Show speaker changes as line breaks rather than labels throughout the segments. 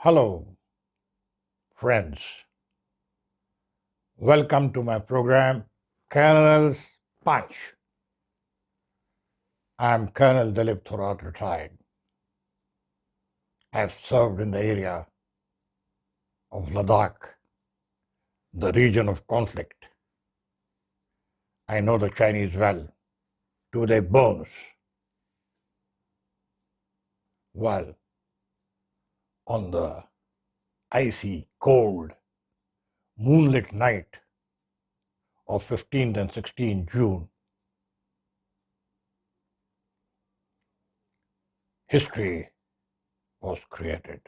Hello, friends. Welcome to my program, Colonel's Punch. I am Colonel Dilip Thorat, retired. I have served in the area of Ladakh, the region of conflict. I know the Chinese well, to their bones. Well, on the icy, cold, moonlit night of 15th and 16th June, history was created.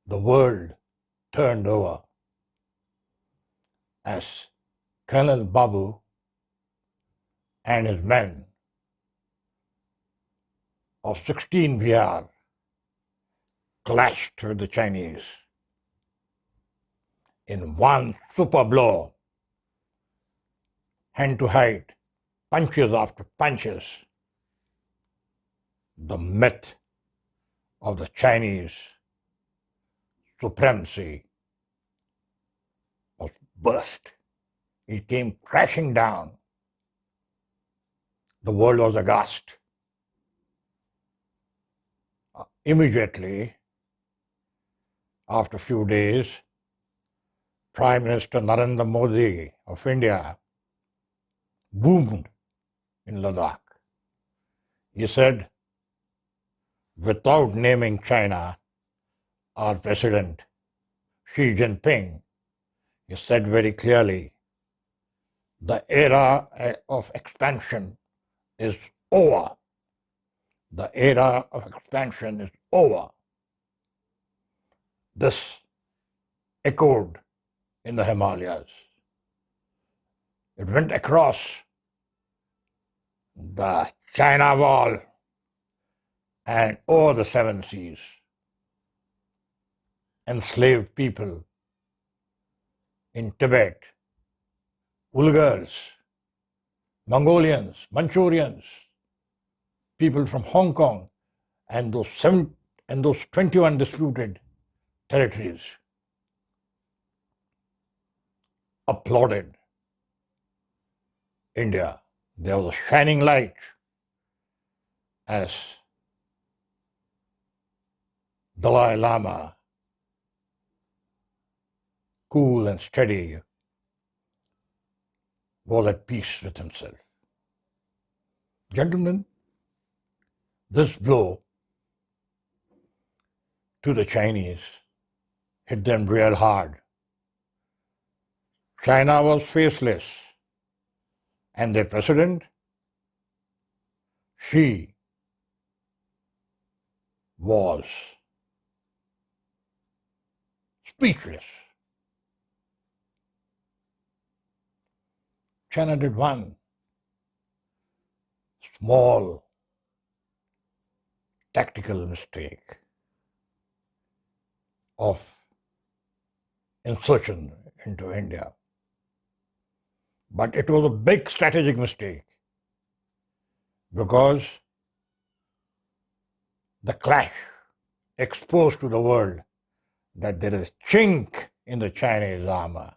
The world turned over as Colonel Babu and his men of 16 VR clashed with the Chinese in one super blow, hand to hand, punches after punches. The myth of the Chinese supremacy was burst. It came crashing down. The world was aghast. Immediately, after a few days, Prime Minister Narendra Modi of India boomed in Ladakh. He said, without naming China, our President Xi Jinping, he said very clearly, the era of expansion is over. The era of expansion is over. This echoed in the Himalayas. It went across the China Wall and over the seven seas. Enslaved people in Tibet, Ulghars, Mongolians, Manchurians, people from Hong Kong, and those 21 disputed territories applauded India. There was a shining light as Dalai Lama, cool and steady, was at peace with himself. Gentlemen, this blow to the Chinese hit them real hard. China was faceless, and their president, Xi, was speechless. China did one small tactical mistake of insertion into India. But it was a big strategic mistake because the clash exposed to the world that there is a chink in the Chinese armor.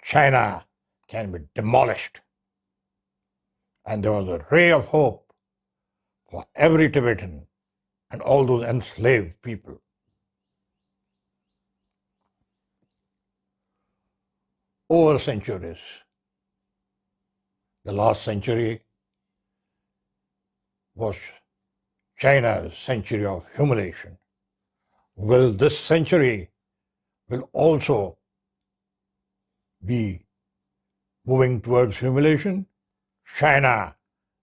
China can be demolished. And there was a ray of hope for every Tibetan and all those enslaved people. Over centuries, the last century was China's century of humiliation. Will this century will also be moving towards humiliation? China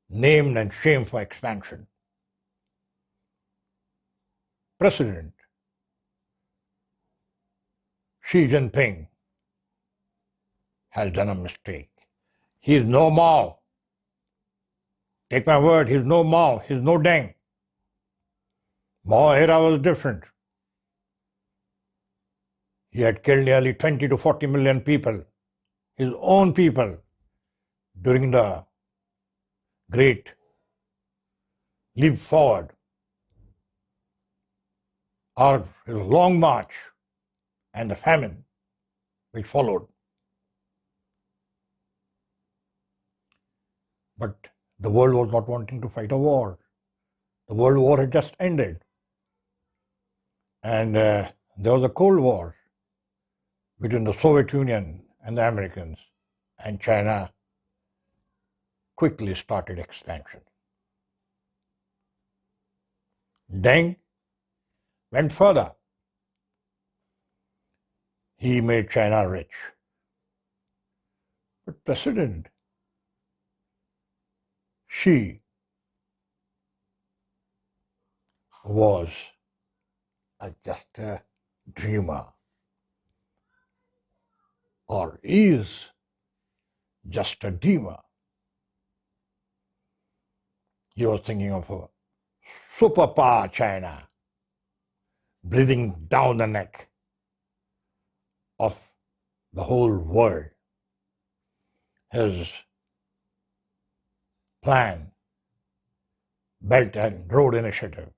named and shamed for expansion. President Xi Jinping has done a mistake. He is no Mao. Take my word, he is no Mao, he is no Deng. Mao era was different. He had killed nearly 20 to 40 million people, his own people, during the great leap forward. or his long march and the famine which followed. But the world was not wanting to fight a war. The World War had just ended. And there was a Cold War between the Soviet Union and the Americans, and China quickly started expansion. Deng went further. He made China rich. But President Xi was just a dreamer, or is just a dreamer. He was thinking of a superpower China, breathing down the neck of the whole world. His plan, Belt and Road Initiative,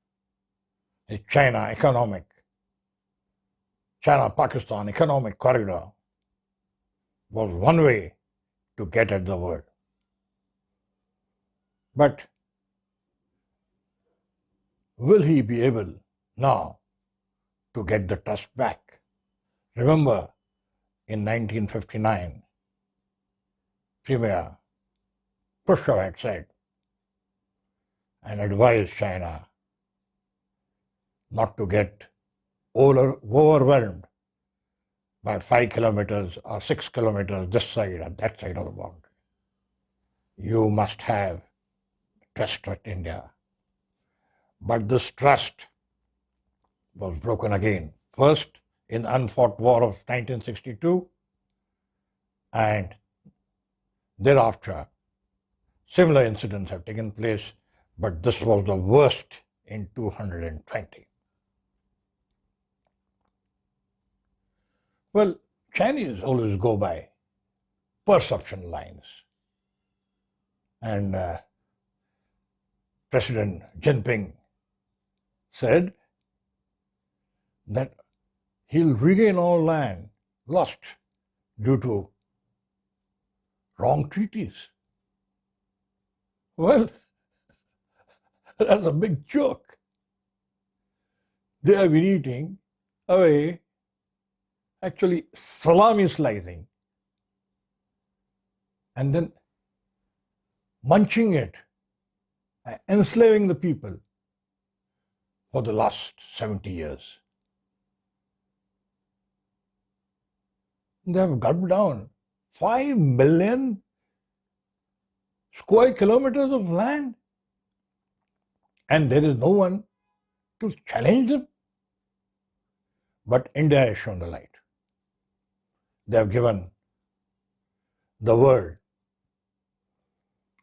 his China-Pakistan economic corridor was one way to get at the world. But will he be able now to get the trust back? Remember, in 1959, Premier Khrushchev had said and advised China not to get overwhelmed by 5 kilometers or 6 kilometers this side or that side of the boundary. You must have trust in India. But this trust was broken again. First, in the unfought war of 1962, and thereafter, similar incidents have taken place, but this was the worst in 220. Well, Chinese always go by perception lines. And President Jinping said that he'll regain all land lost due to wrong treaties. Well, that's a big joke. They have been eating away, actually salami slicing, and then munching it, enslaving the people for the last 70 years. They have gulped down 5 million square kilometers of land, and there is no one to challenge them. But India has shown the light. They have given the world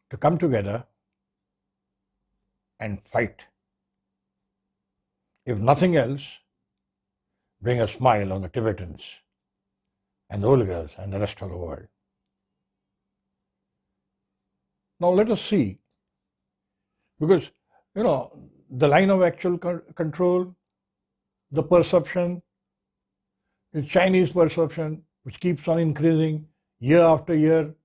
to come together and fight. If nothing else, bring a smile on the Tibetans and the Ulghars and the rest of the world. Now let us see, because, the line of actual control, the perception, the Chinese perception, which keeps on increasing year after year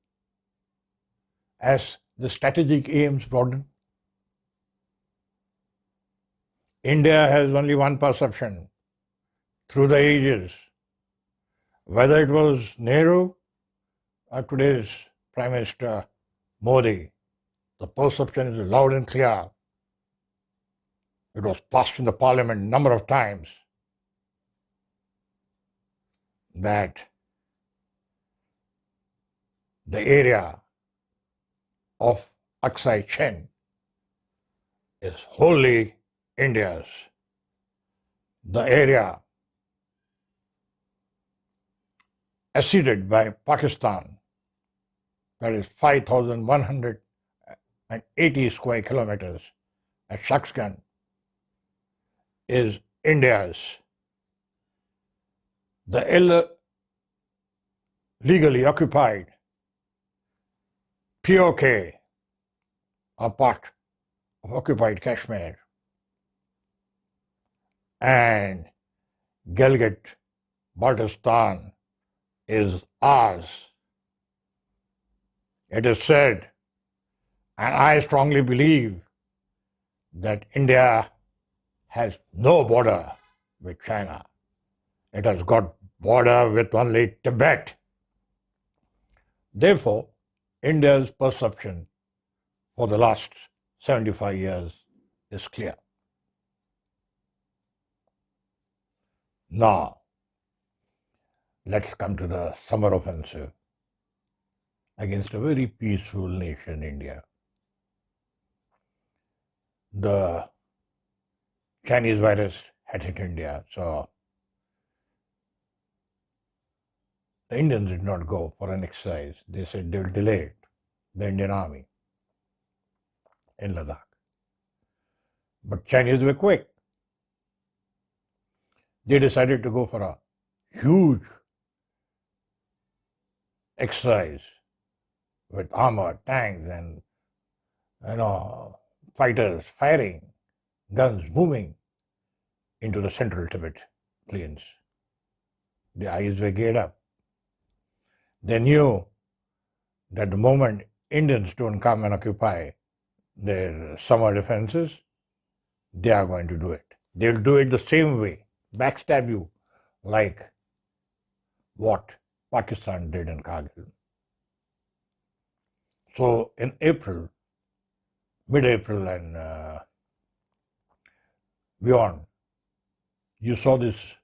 as the strategic aims broaden. India has only one perception through the ages. Whether it was Nehru or today's Prime Minister Modi, the perception is loud and clear. It was passed in the parliament a number of times that the area of Aksai Chin is wholly India's. The area acceded by Pakistan, that is 5,180 square kilometers at Shaksgam, is India's. The illegally occupied PoK are part of occupied Kashmir. and Gilgit Baltistan is ours. It is said, and I strongly believe, that India has no border with China. It has got border with only Tibet. Therefore, India's perception for the last 75 years is clear. Now, let's come to the summer offensive against a very peaceful nation, India. The Chinese virus had hit India, so the Indians did not go for an exercise. They said they will delay it, the Indian army in Ladakh. But Chinese were quick. They decided to go for a huge exercise with armor, tanks, and fighters firing, guns moving into the central Tibet plains. The eyes were geared up. They knew that the moment Indians don't come and occupy their summer defenses, they are going to do it. They'll do it the same way, backstab you, like what Pakistan did in Kargil. So in April, mid-April and beyond, you saw this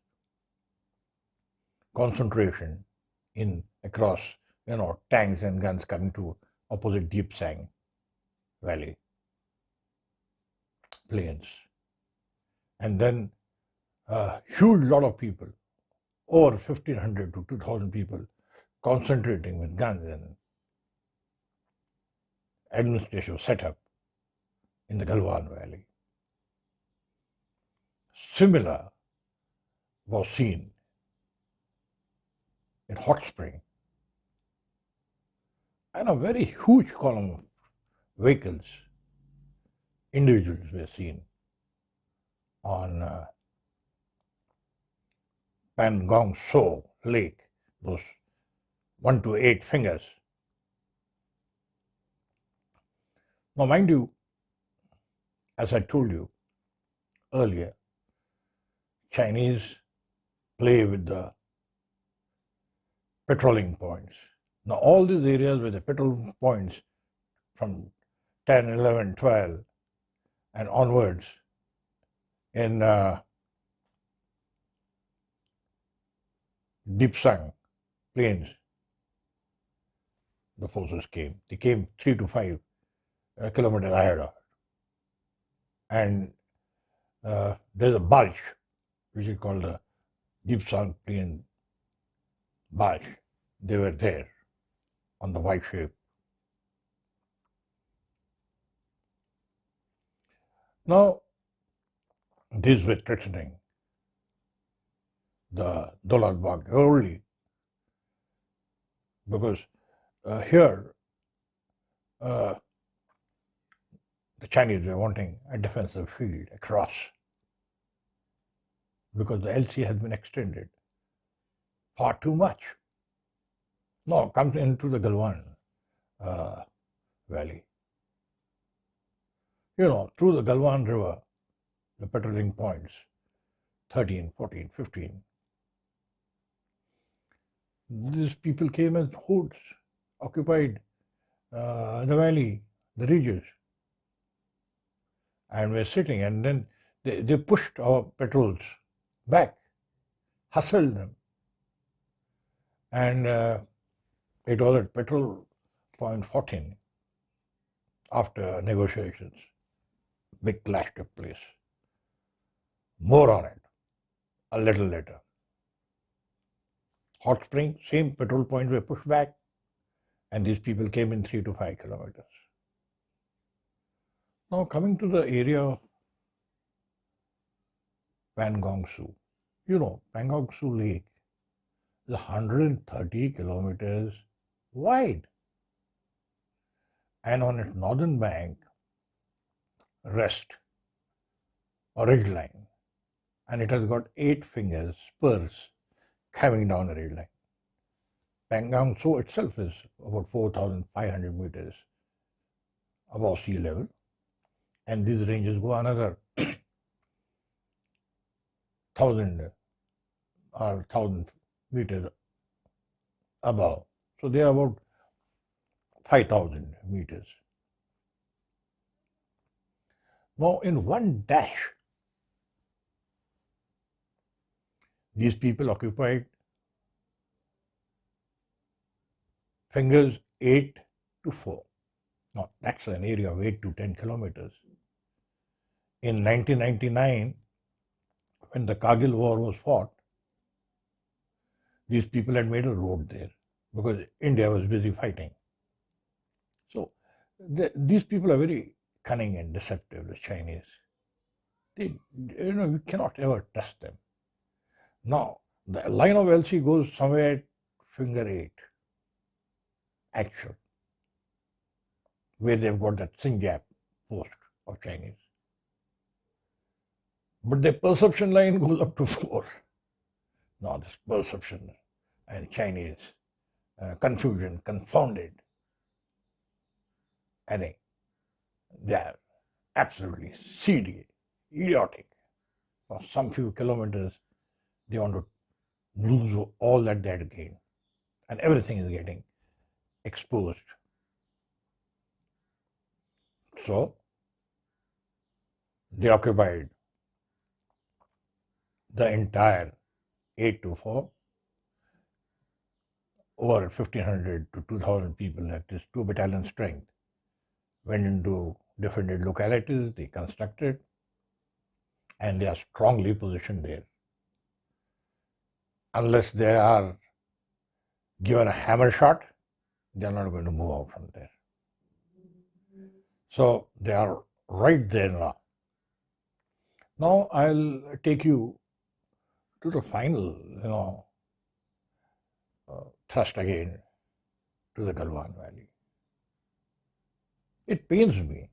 concentration in across, tanks and guns coming to opposite Deep Sang Valley plains. And then a huge lot of people, over 1,500 to 2,000 people, concentrating with guns and administrative setup in the Galwan Valley. Similar was seen in Hot Spring, and a very huge column of vehicles, individuals were seen on Pangong So Lake, those 1 to 8 fingers. Now, mind you, as I told you earlier, Chinese play with the patrolling points. Now, all these areas where the patrol points from 10, 11, 12 and onwards in Deep Sang plains, the forces came. They came 3 to 5 kilometers ahead of it. And there's a bulge, which is called the Deep Sang Plain bulge. They were there on the white shape. Now, these were threatening the Daulat Bagh early, because here the Chinese were wanting a defensive field across, because the LC has been extended far too much. Now comes into the Galwan Valley. Through the Galwan River, the patrolling points, 13, 14, 15, these people came as hordes, occupied the valley, the ridges, and were sitting, and then they pushed our patrols back, hustled them. And it was at patrol point 14, after negotiations, big clash took place. More on it a little later. Hot Spring, same patrol points were pushed back, and these people came in 3 to 5 kilometers. Now, coming to the area of Pangong So. Pangong So Lake is 130 kilometers wide, and on its northern bank rest a ridge line, and it has got 8 fingers, spurs, coming down a red line. Pangong Tso itself is about 4,500 meters above sea level, and these ranges go another 1,000 or 1,000 meters above. So they are about 5,000 meters. Now, in one dash, these people occupied fingers 8 to 4. Now, that's an area of 8 to 10 kilometers. In 1999, when the Kargil war was fought, these people had made a road there because India was busy fighting. So these people are very cunning and deceptive, the Chinese. You cannot ever trust them. Now, the line of LC goes somewhere at finger 8, actual, where they've got that Sinjap post of Chinese. But their perception line goes up to 4. Now, this perception and Chinese confusion, confounded. I think they are absolutely seedy, idiotic. For some few kilometers, they want to lose all that they had gained, and everything is getting exposed. So, they occupied the entire 8 to 4. Over 1,500 to 2,000 people at this 2 battalion strength went into defended localities, they constructed, and they are strongly positioned there. Unless they are given a hammer shot, they are not going to move out from there. So they are right there now. Now I'll take you to the final, thrust again to the Galwan Valley. It pains me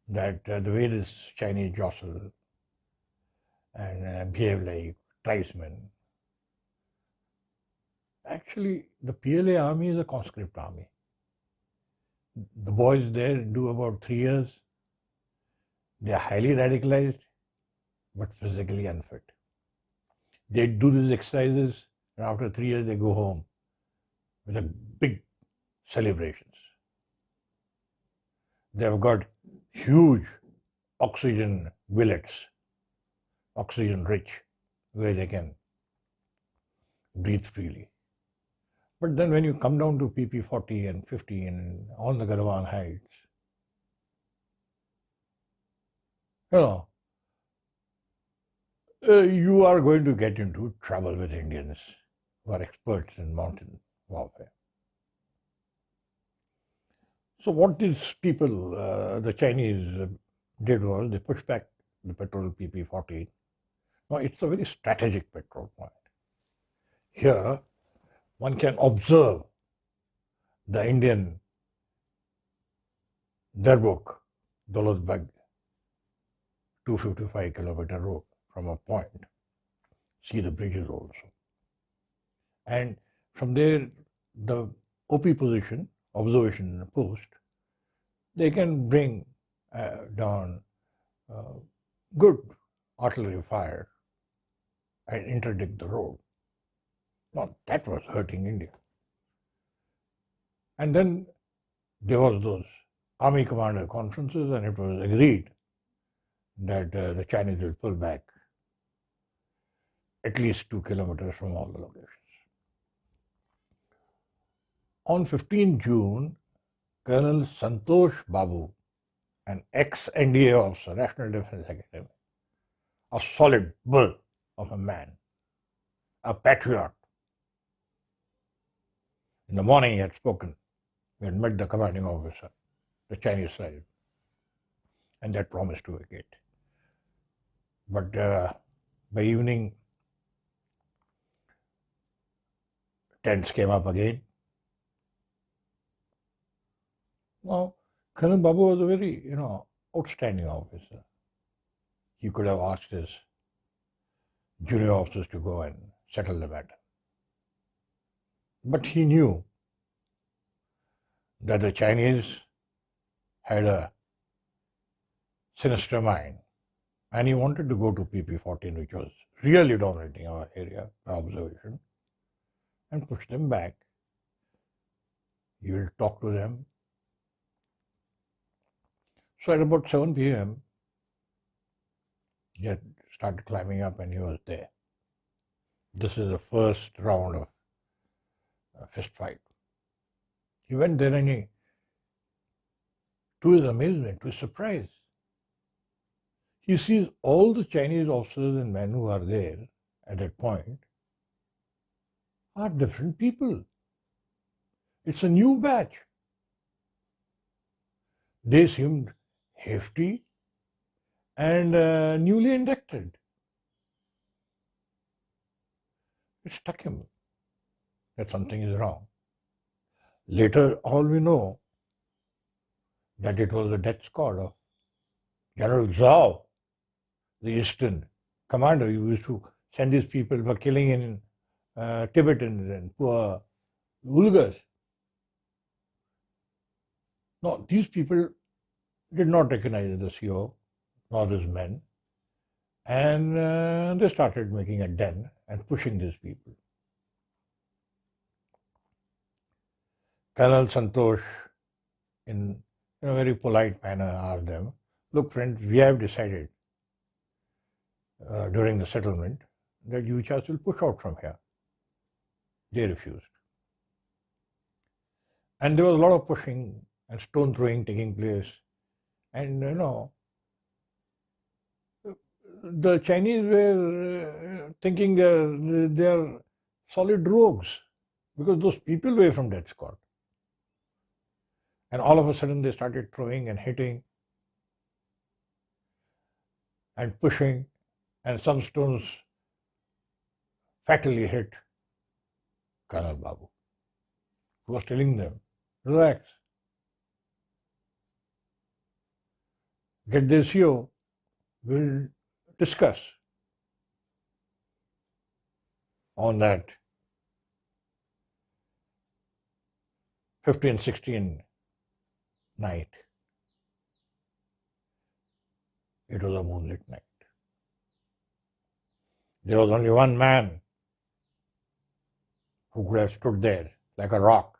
that the way this Chinese jostle and behave like tribesmen. Actually, the PLA army is a conscript army. The boys there do about 3 years. They are highly radicalized, but physically unfit. They do these exercises, and after 3 years they go home with a big celebrations. They have got huge oxygen billets, oxygen rich, where they can breathe freely. But then when you come down to PP 40 and 50 and on the Galwan heights, you are going to get into trouble with Indians who are experts in mountain warfare. So what these people, the Chinese, did was they pushed back the patrol PP 40. Now it's a very strategic patrol point. Here, one can observe the Indian Darbuk, Dolosbag, 255-kilometer road from a point. See the bridges also. And from there, the OP position, observation post, they can bring down good artillery fire and interdict the road. Now that was hurting India. And then there was those army commander conferences, and it was agreed that the Chinese will pull back at least 2 kilometers from all the locations. On 15 June, Col Santosh Babu, an ex-NDA officer, National Defense Academy, a solid bull of a man, a patriot. In the morning he had spoken. He had met the commanding officer, the Chinese side, and that promised to vacate. But by evening, tents came up again. Now, Colonel Babu was a very, outstanding officer. he could have asked his junior officers to go and settle the matter. But he knew that the Chinese had a sinister mind, and he wanted to go to PP-14, which was really dominating our area by observation, and push them back. He will talk to them. So at about 7 p.m., he had started climbing up and he was there. This is the first round of a fist fight. He went there and to his amazement, to his surprise, he sees all the Chinese officers and men who are there at that point are different people. It's a new batch. They seemed hefty and newly inducted. It struck him that something is wrong. Later, all we know that it was the death squad of General Zhao, the Eastern commander who used to send these people for killing in Tibetans and poor Ulghars. No, these people did not recognize the CO nor his men, and they started making a den and pushing these people. Colonel Santosh, in a very polite manner, asked them, "Look, friends, we have decided during the settlement that you just will push out from here." They refused. And there was a lot of pushing and stone throwing taking place. And the Chinese were thinking they're solid rogues because those people were from death squad. And all of a sudden they started throwing and hitting and pushing, and some stones fatally hit Colonel Babu, who was telling them, "Relax, get this here, we'll discuss." On that 15-16 night, it was a moonlit night. There was only one man who could have stood there like a rock.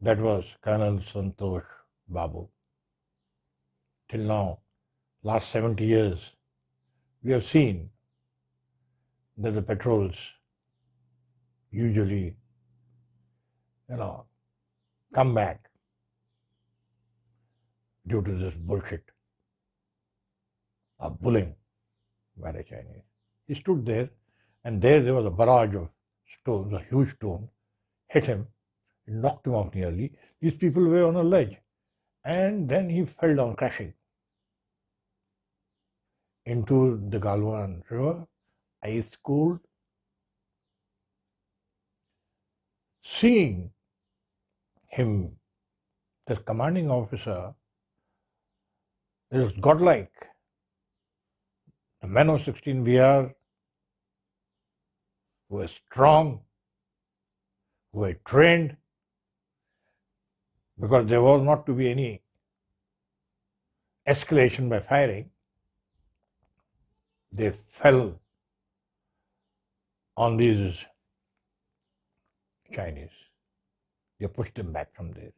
That was Colonel Santosh Babu. Till now, last 70 years, we have seen that the patrols usually, come back due to this bullshit of bullying by the Chinese. He stood there, and there was a barrage of stones, a huge stone, hit him, knocked him off nearly. These people were on a ledge, and then he fell down crashing into the Galwan river, ice cold. Seeing him, the commanding officer, it was godlike. The men of 16 VR who were strong, who were trained, because there was not to be any escalation by firing. They fell on these Chinese. They pushed them back from there.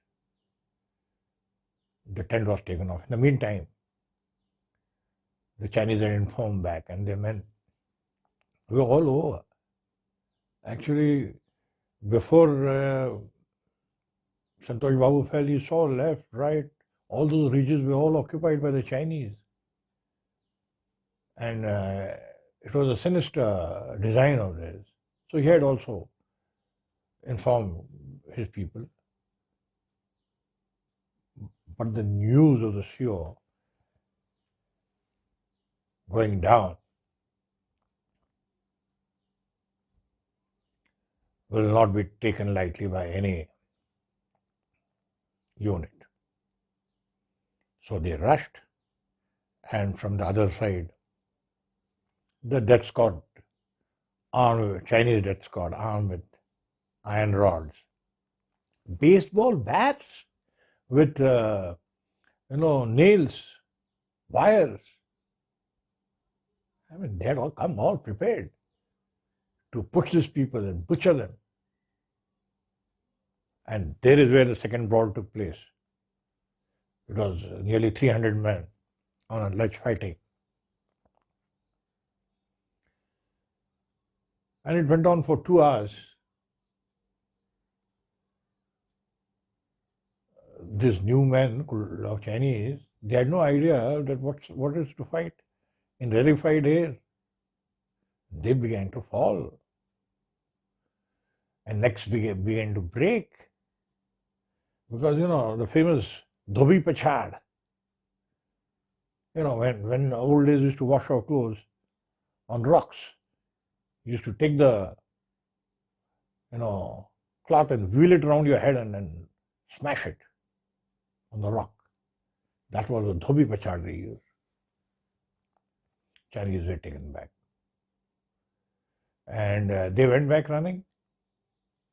The tent was taken off. In the meantime, the Chinese had informed back, and their men were all over. Actually, before Santosh Babu fell, he saw left, right, all those regions were all occupied by the Chinese. And it was a sinister design of theirs. So he had also informed his people. But the news of the CO going down will not be taken lightly by any unit. So they rushed and from the other side, the death squad, Chinese death squad, armed with iron rods, baseball bats with nails, wires. I mean, they had all come all prepared to push these people and butcher them. And there is where the second brawl took place. It was nearly 300 men on a ledge fighting. And it went on for 2 hours. These new men of Chinese, they had no idea that what is to fight. In rarefied air, they began to fall. And necks began to break. Because, the famous dhobi pachad, when old days used to wash our clothes on rocks, you used to take the, cloth and wheel it around your head and then smash it on the rock. That was the dhobi pachad they used. Chinese were taken back. And they went back running,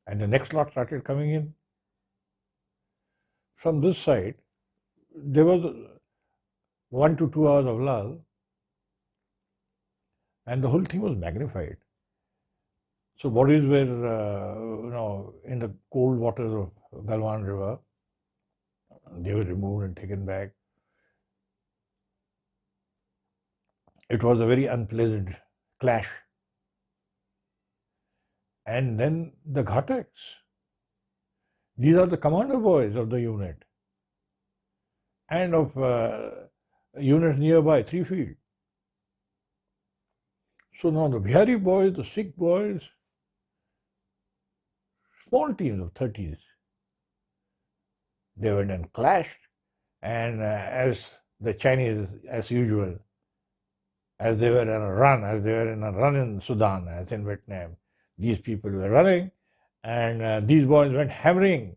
and the next lot started coming in. From this side, there was 1 to 2 hours of lull, and the whole thing was magnified. So bodies were, in the cold waters of Galwan river. They were removed and taken back. It was a very unpleasant clash. And then the Ghataks. These are the commander boys of the unit and of units nearby, 3 field. So now the Bihari boys, the Sikh boys, small teams of 30s, they went and clashed, and as the Chinese, as usual, as they were in a run in Sudan, as in Vietnam, these people were running, and these boys went hammering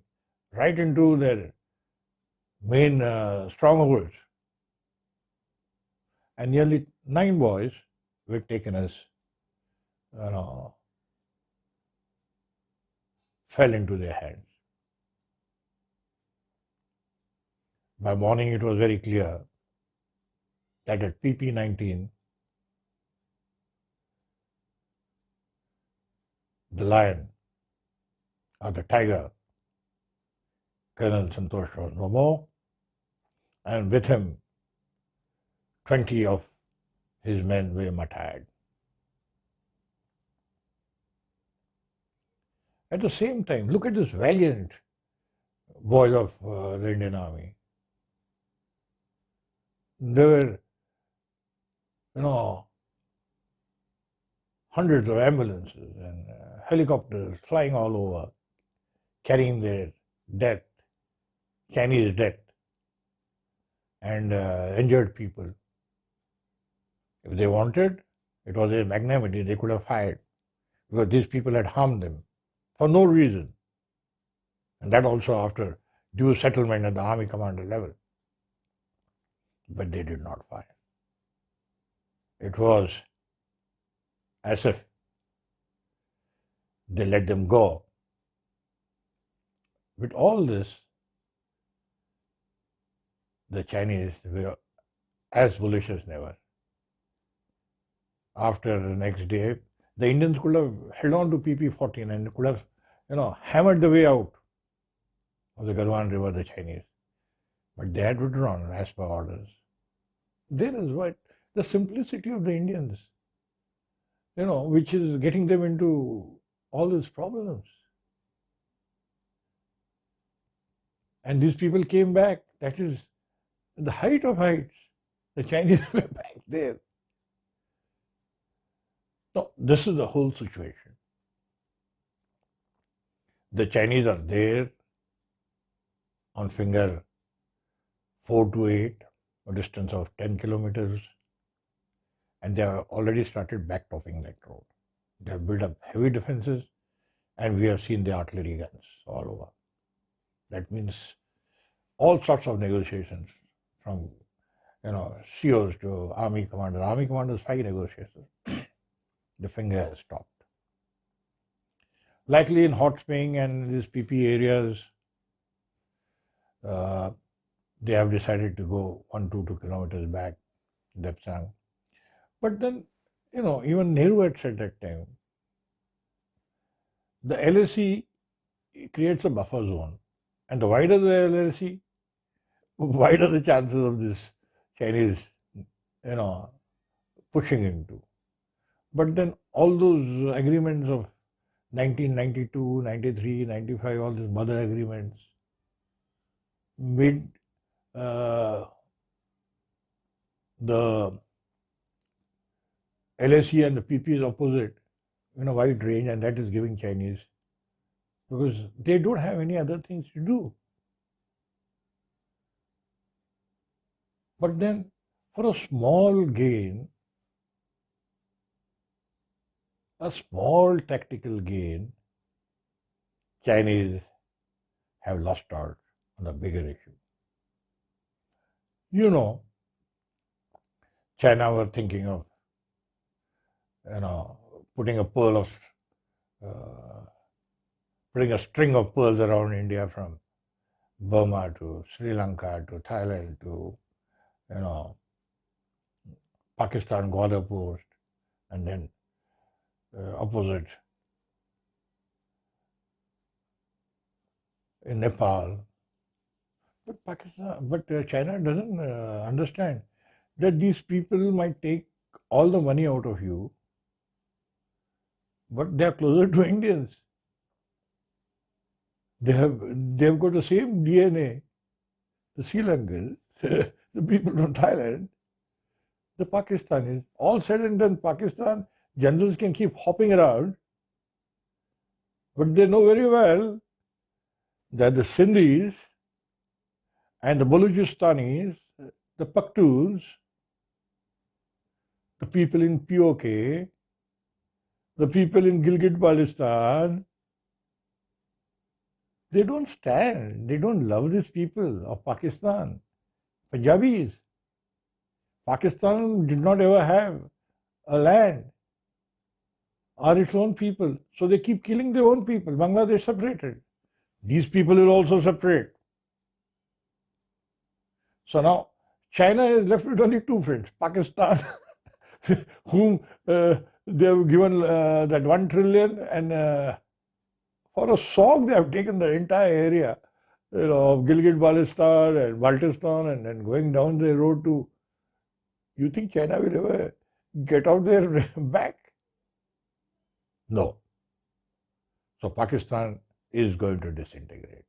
right into their main strongholds. And nearly 9 boys were taken as, fell into their hands. By morning, it was very clear that at PP-19, the lion or the tiger, Col Santosh was no more, and with him, 20 of his men were martyred. At the same time, look at this valiant boys of the Indian Army. There were, hundreds of ambulances and helicopters flying all over, carrying their death, Chinese death, and injured people. If they wanted, it was a magnanimity, they could have fired, because these people had harmed them for no reason. And that also after due settlement at the army commander level. But they did not fire. It was as if they let them go. With all this, the Chinese were as bullish as never. After the next day, the Indians could have held on to PP-14 and could have, hammered the way out of the Galwan River, the Chinese. But they had withdrawn as per orders. There is what the simplicity of the Indians, which is getting them into all these problems. And these people came back. That is the height of heights. The Chinese were back there. No, this is the whole situation. The Chinese are there on finger 4 to 8, a distance of 10 kilometers, and they have already started backtopping that road. They have built up heavy defenses, and we have seen the artillery guns all over. That means all sorts of negotiations from, COs to army commanders. Army commanders fight negotiations. The finger has stopped. Likely in hot spring and these PP areas, they have decided to go 1-2 kilometers back, Depsang. But then, even Nehru had said that time, the LAC creates a buffer zone. And the wider the LAC, wider the chances of this Chinese, pushing into. But then all those agreements of 1992, 93, 95, all these mother agreements made the LAC and the PP is opposite in a wide range, and that is giving Chinese, because they don't have any other things to do. But then for a small gain, a small tactical gain, Chinese have lost out on a bigger issue. China were thinking of, putting a string of pearls around India from Burma to Sri Lanka to Thailand to, Pakistan border post, and then opposite in Nepal. But China doesn't understand that these people might take all the money out of you, but they are closer to Indians. They have got the same DNA. The Sri Lankans, the people from Thailand, the Pakistanis, all said and done, Pakistan generals can keep hopping around, but they know very well that the Sindhis and the Balochistanis, the Pakhtuns, the people in PoK, the people in Gilgit Baltistan, they don't stand, they don't love these people of Pakistan. Punjabis. Pakistan did not ever have a land, are its own people. So they keep killing their own people. Bangladesh separated. These people will also separate. So now China is left with only two friends, Pakistan, whom they have given that 1 trillion, and for a song they have taken the entire area, of Gilgit Baltistan and Baltistan, and then going down the road to. You think China will ever get off their back? No. So Pakistan is going to disintegrate.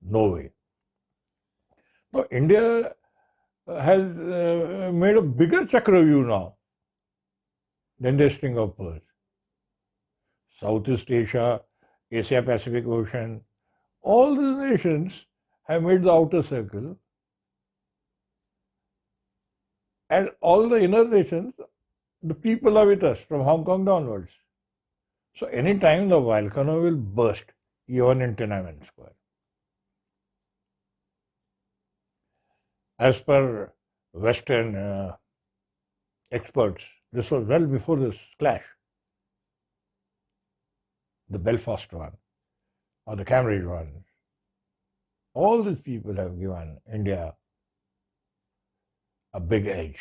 No way. Now India has made a bigger Chakravyuh now than the string of pearls. Southeast Asia, Asia Pacific Ocean, all these nations have made the outer circle, and all the inner nations, the people are with us from Hong Kong downwards. So anytime the volcano will burst, even in Tiananmen Square. As per Western experts, this was well before this clash, the Belfast one or the Cambridge one. All these people have given India a big edge,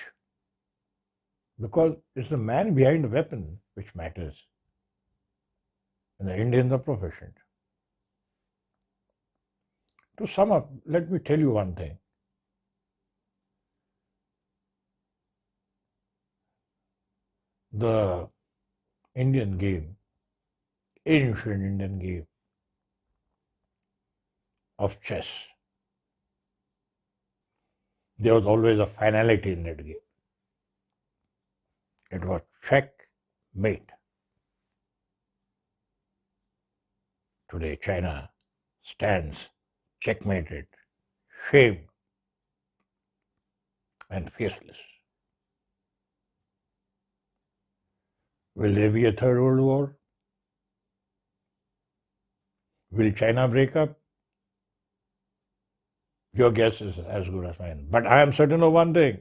because it's the man behind the weapon which matters, and the Indians are proficient. To sum up, let me tell you one thing. The Indian game, ancient Indian game of chess, there was always a finality in that game. It was checkmate. Today China stands checkmated, shamed and faceless. Will there be a third world war? Will China break up? Your guess is as good as mine. But I am certain of one thing.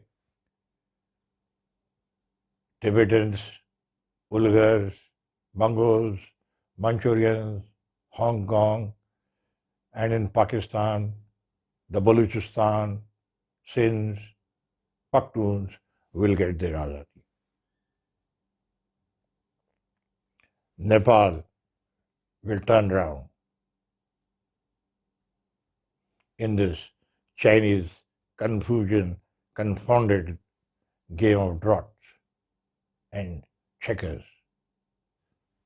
Tibetans, Ulghars, Mongols, Manchurians, Hong Kong, and in Pakistan, the Baluchistan, Sinds, Pakhtuns will get their Azadi. Nepal will turn around in this Chinese confusion, confounded game of draughts and checkers,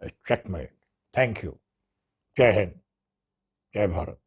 a checkmate. Thank you. Jai Hind, Jai Bharat.